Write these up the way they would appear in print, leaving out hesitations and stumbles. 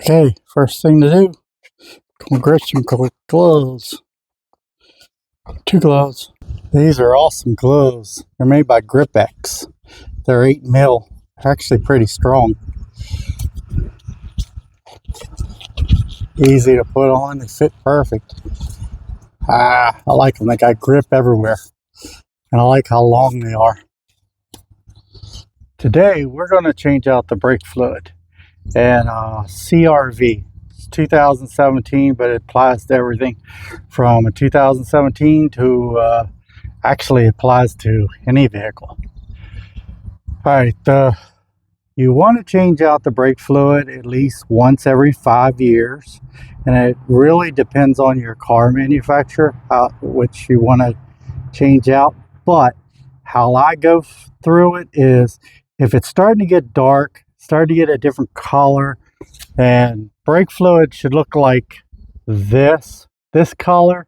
Okay, first thing to do, go get some gloves. 2 gloves. These are awesome gloves. They're made by Grip-X. They're 8 mil. They're actually pretty strong. Easy to put on. They fit perfect. I like them. They got grip everywhere. And I like how long they are. Today, we're going to change out the brake fluid. And CRV. It's 2017, but it applies to everything from a 2017 to actually applies to any vehicle. All right, you want to change out the brake fluid at least once every 5 years, and it really depends on your car manufacturer which you want to change out. But how I go through it is, if it's starting to get dark, starting to get a different color, and brake fluid should look like this color,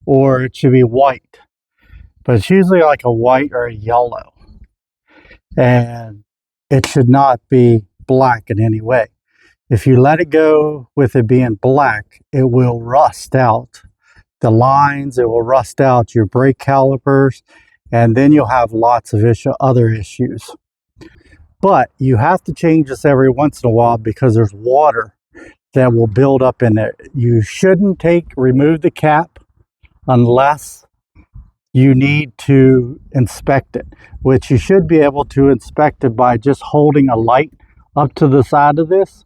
or it should be white, but it's usually like a white or a yellow, and it should not be black in any way. If you let it go with it being black, it will rust out the lines, it will rust out your brake calipers, and then you'll have lots of other issues. But you have to change this every once in a while because there's water that will build up in there. You shouldn't remove the cap unless you need to inspect it, which you should be able to inspect it by just holding a light up to the side of this.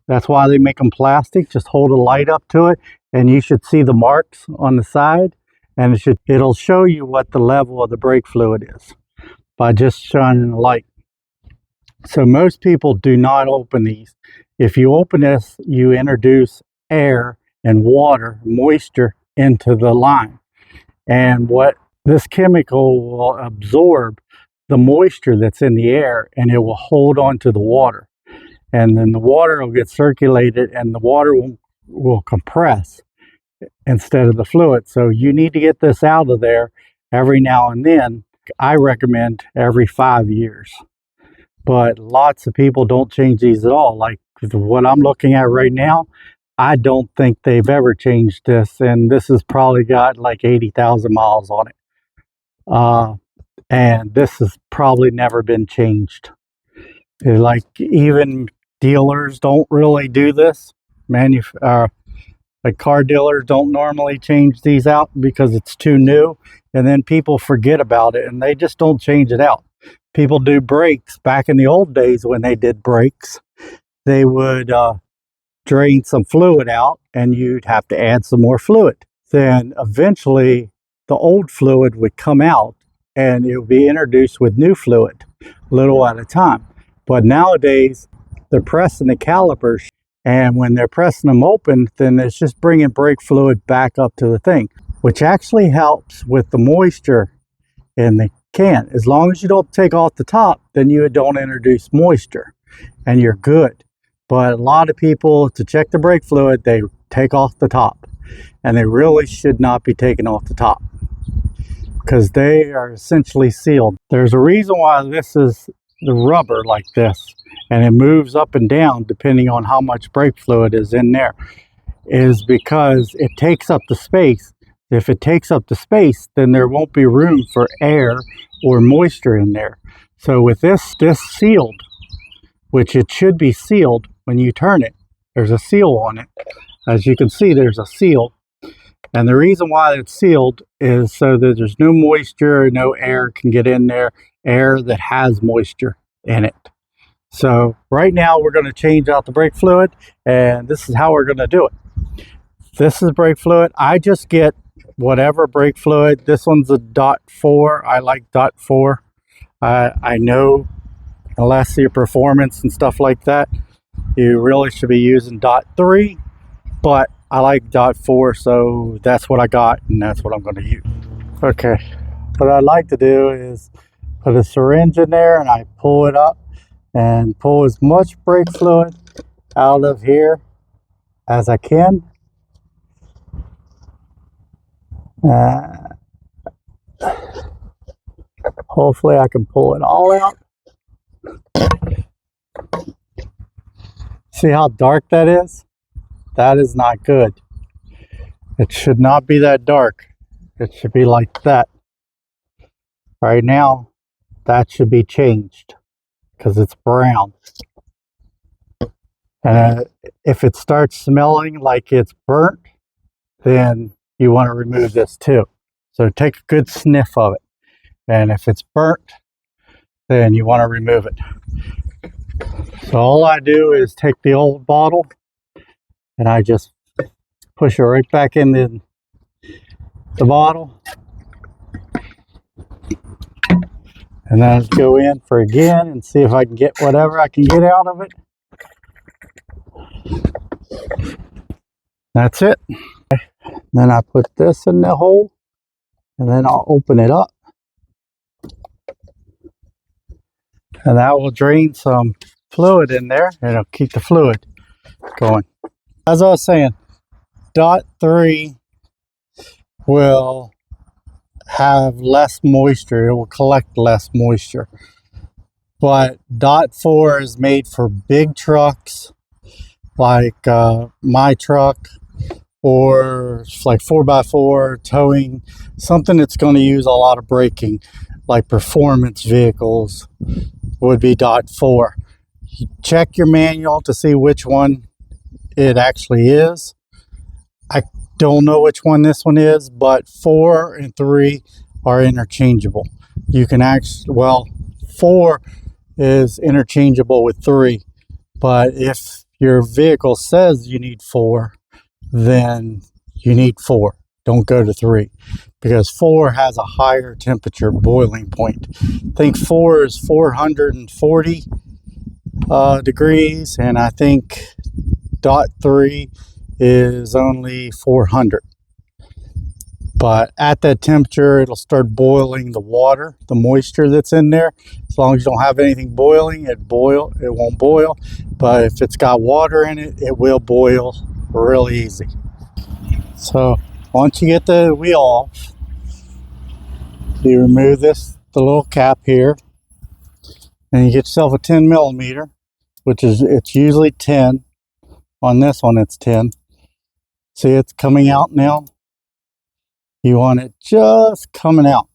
That's why they make them plastic. Just hold a light up to it and you should see the marks on the side, and it'll show you what the level of the brake fluid is by just shining a light. So most people do not open these. If you open this, you introduce air and water, moisture into the line. And what this chemical will absorb the moisture that's in the air, and it will hold on to the water. And then the water will get circulated, and the water will compress instead of the fluid. So you need to get this out of there every now and then. I recommend every 5 years. But lots of people don't change these at all. Like what I'm looking at right now, I don't think they've ever changed this, and this has probably got like 80,000 miles on it. And this has probably never been changed. Like even dealers don't really do this. Like car dealers don't normally change these out because it's too new, and then people forget about it and they just don't change it out. People do brakes. Back in the old days when they did brakes, they would drain some fluid out and you'd have to add some more fluid. Then eventually the old fluid would come out and it would be introduced with new fluid, little at a time. But nowadays they're pressing the calipers, and when they're pressing them open, then it's just bringing brake fluid back up to the thing, which actually helps with the moisture in the can. As long as you don't take off the top, then you don't introduce moisture and you're good. But a lot of people, to check the brake fluid, they take off the top, and they really should not be taking off the top because they are essentially sealed. There's a reason why this is the rubber like this, and it moves up and down depending on how much brake fluid is in there, is because it takes up the space. If it takes up the space, then there won't be room for air or moisture in there. So with this sealed, which it should be sealed when you turn it, there's a seal on it. As you can see, there's a seal. And the reason why it's sealed is so that there's no moisture, no air can get in there, air that has moisture in it. So right now we're going to change out the brake fluid, and this is how we're going to do it. This is brake fluid. I just get whatever brake fluid. This one's a .4. I like .4. I know, unless your performance and stuff like that, you really should be using .3, but I like .4, so that's what I got, and that's what I'm going to use. Okay, what I like to do is put a syringe in there, and I pull it up and pull as much brake fluid out of here as I can. Hopefully I can pull it all out. See how dark that is? That is not good. It should not be that dark. It should be like that. Right now, that should be changed because it's brown. And if it starts smelling like it's burnt, then you want to remove this too. So take a good sniff of it. And if it's burnt, then you want to remove it. So all I do is take the old bottle and I just push it right back in the bottle. And then I'll go in for again and see if I can get whatever I can get out of it. That's it. Then I put this in the hole and then I'll open it up. And that will drain some fluid in there and it'll keep the fluid going. As I was saying, dot 3 will have less moisture. It will collect less moisture. But dot 4 is made for big trucks like my truck, or like 4x4 towing, something that's going to use a lot of braking, like performance vehicles would be dot 4. Check your manual to see which one it actually is. I don't know which one this one is, but 4 and 3 are interchangeable. You can actually, well, 4 is interchangeable with 3, but if your vehicle says you need 4, then you need 4. Don't go to 3 because 4 has a higher temperature boiling point. I think 4 is 440 degrees, and I think dot 3 is only 400. But at that temperature, it'll start boiling the water, the moisture that's in there. As long as you don't have anything boiling, it won't boil. But if it's got water in it, it will boil really easy. So once you get the wheel off, you remove the little cap here, and you get yourself a 10 millimeter, it's usually 10. On this one, it's 10. See, it's coming out now. You want it just coming out.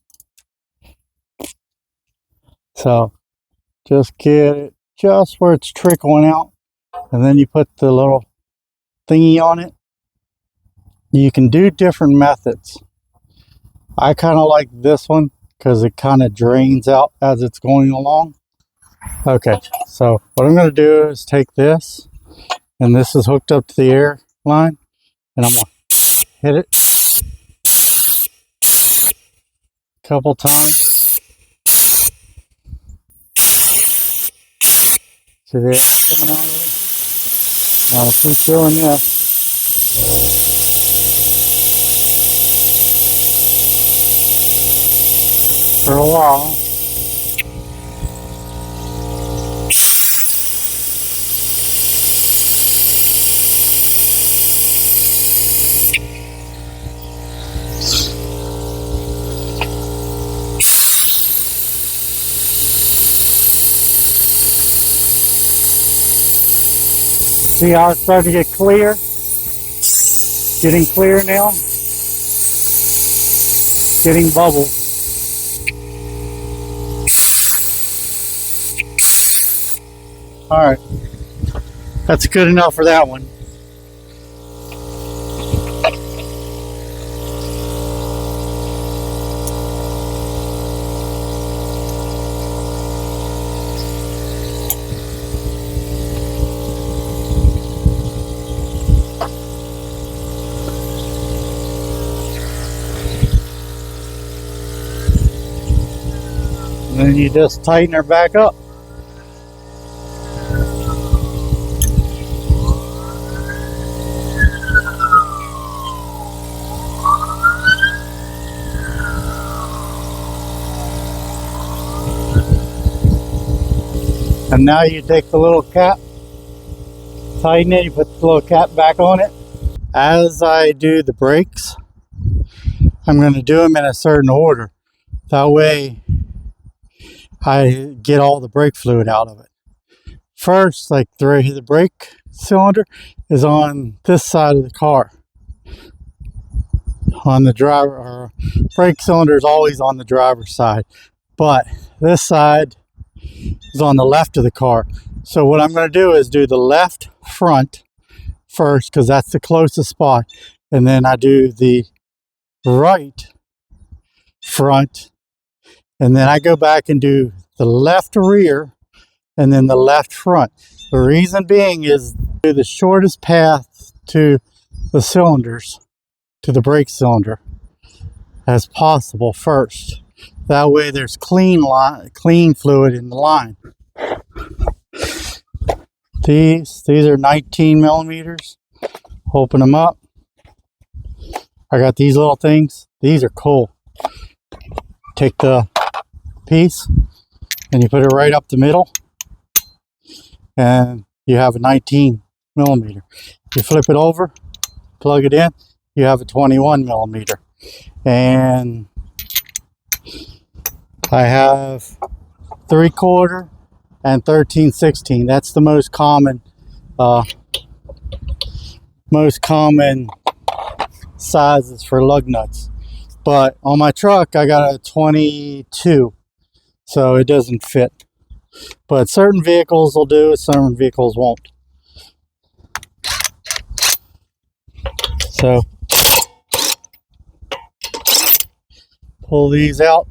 So just get it just where it's trickling out, and then you put the little thingy on it. You can do different methods. I kind of like this one because it kind of drains out as it's going along. Okay, so what I'm going to do is take this, and this is hooked up to the air line, and I'm going to hit it a couple times. See the air coming out of it? I'll keep doing this. For a while. See how it's starting to get clear? Getting clear now. Getting bubbles. Alright. That's good enough for that one. Then you just tighten her back up. And now you take the little cap, tighten it, you put the little cap back on it. As I do the brakes, I'm going to do them in a certain order. That way I get all the brake fluid out of it. first, like the brake cylinder is on this side of the car. On the driver, or brake cylinder is always on the driver's side, but this side is on the left of the car. So what I'm going to do is do the left front first, because that's the closest spot, and then I do the right front, and then I go back and do the left rear and then the left front. The reason being is do the shortest path to the cylinders, to the brake cylinder, as possible first. That way there's clean fluid in the line. These are 19 millimeters. Open them up. I got these little things. These are cool. Take the piece and you put it right up the middle, and you have a 19 millimeter. You flip it over, plug it in, you have a 21 millimeter. And I have 3/4 and 13/16. That's the most common sizes for lug nuts. But on my truck I got a 22, so it doesn't fit. But certain vehicles will do it, certain vehicles won't. So pull these out.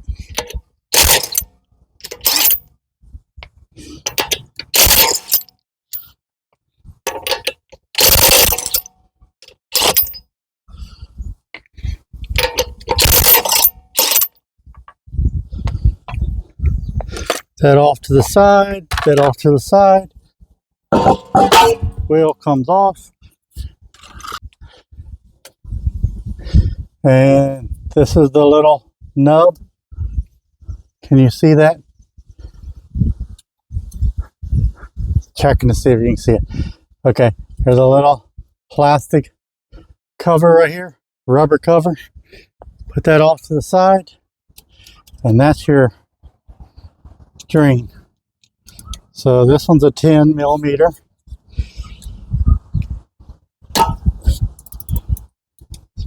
That off to the side, that off to the side. Wheel comes off. And this is the little nub. Can you see that? Checking to see if you can see it. Okay, there's a little plastic cover right here, rubber cover. Put that off to the side, and that's your drain. So this one's a 10 millimeter.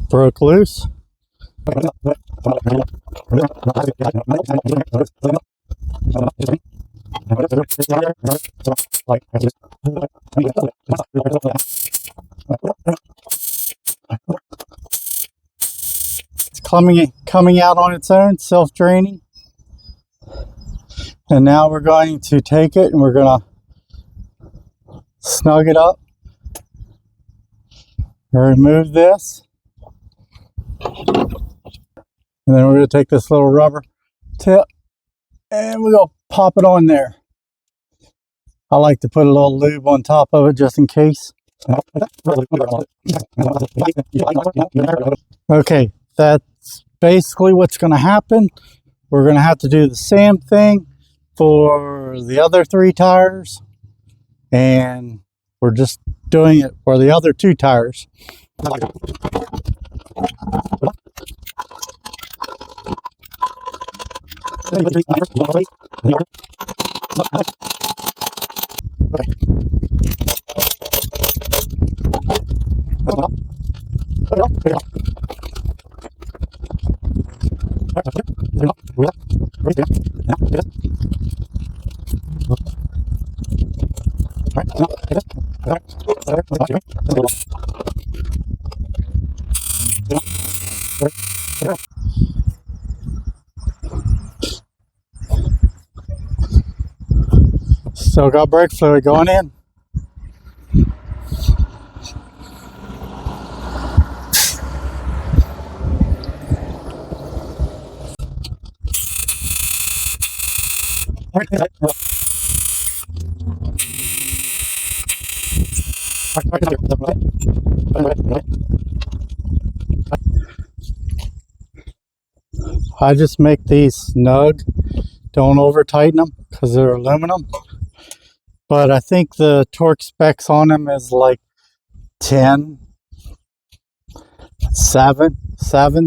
Broke loose. It's coming out on its own, self-draining. And now we're going to take it and we're going to snug it up. Remove this. And then we're going to take this little rubber tip and we're going to pop it on there. I like to put a little lube on top of it just in case. Okay, that's basically what's going to happen. We're going to have to do the same thing for the other 3 tires, and we're just doing it for the other 2 tires. Still got brake fluid going in. I just make these snug. Don't over tighten them because they're aluminum. But I think the torque specs on them is like 10, 7,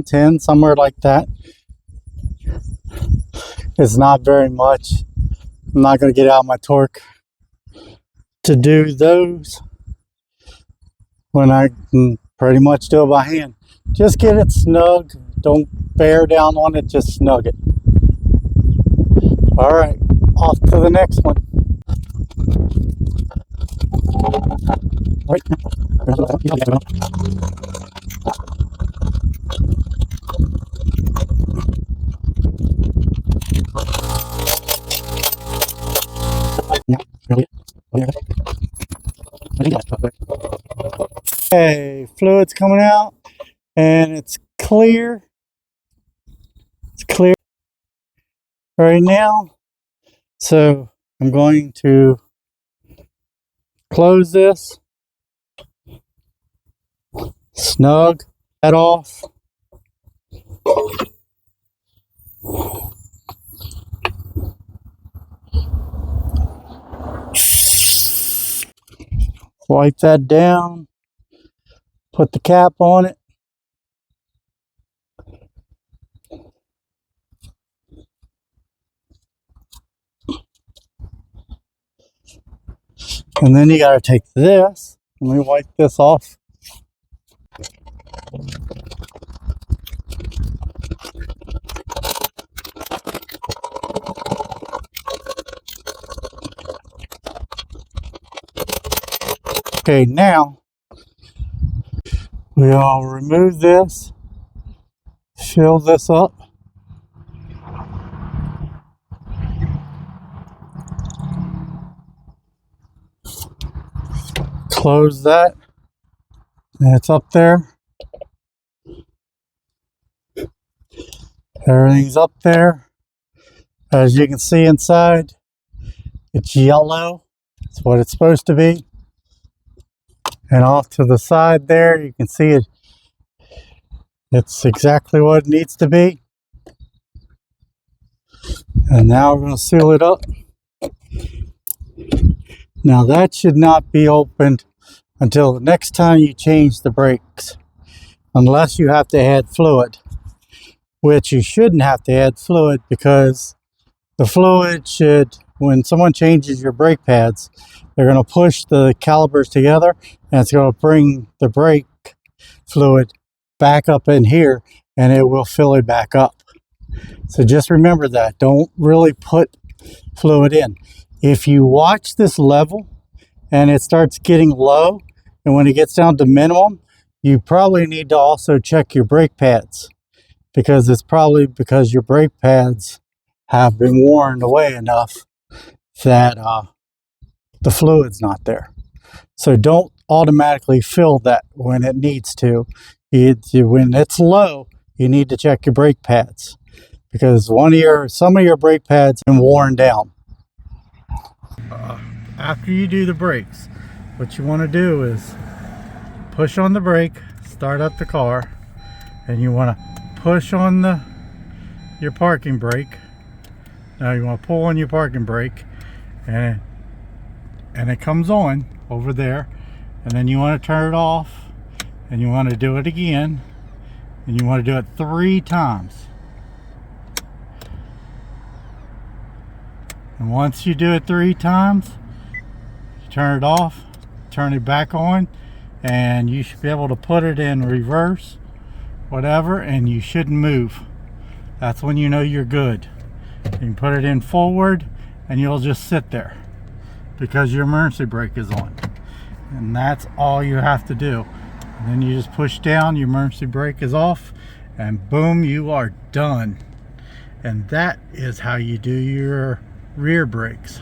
10, somewhere like that. It's not very much. I'm not going to get out my torque to do those when I can pretty much do it by hand. Just get it snug. Don't bear down on it, just snug it. All right, off to the next one. Okay, fluid's coming out and it's clear. It's clear right now. So I'm going to close this, snug that off. Wipe that down, put the cap on it. And then you got to take this. Let me wipe this off. Okay, now we'll remove this, fill this up. Close that. And it's up there. Everything's up there. As you can see inside, it's yellow. That's what it's supposed to be. And off to the side there, you can see it. It's exactly what it needs to be. And now we're going to seal it up. Now that should not be opened until the next time you change the brakes, unless you have to add fluid, which you shouldn't have to add fluid, because the fluid should, when someone changes your brake pads, they're going to push the calipers together and it's going to bring the brake fluid back up in here and it will fill it back up. So just remember that. Don't really put fluid in. If you watch this level and it starts getting low, and when it gets down to minimum, you probably need to also check your brake pads, because it's probably because your brake pads have been worn away enough that the fluid's not there. So don't automatically fill that when it needs to. When it's low, you need to check your brake pads, because some of your brake pads have been worn down. After you do the brakes, what you want to do is push on the brake, start up the car, and you want to push on your parking brake. Now you want to pull on your parking brake, and it comes on over there, and then you want to turn it off, and you want to do it again, and you want to do it 3 times. And once you do it 3 times, you turn it off, turn it back on, and you should be able to put it in reverse, whatever, and you shouldn't move. That's when you know you're good. You can put it in forward and you'll just sit there because your emergency brake is on. And that's all you have to do. And then you just push down, your emergency brake is off, and boom, you are done. And that is how you do your rear brakes.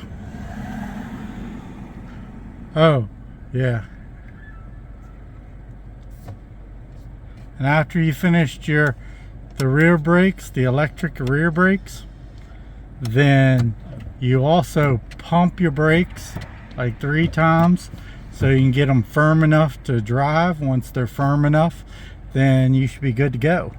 Oh, yeah. And after you finished the rear brakes, the electric rear brakes, then you also pump your brakes like 3 times so you can get them firm enough to drive. Once they're firm enough, then you should be good to go.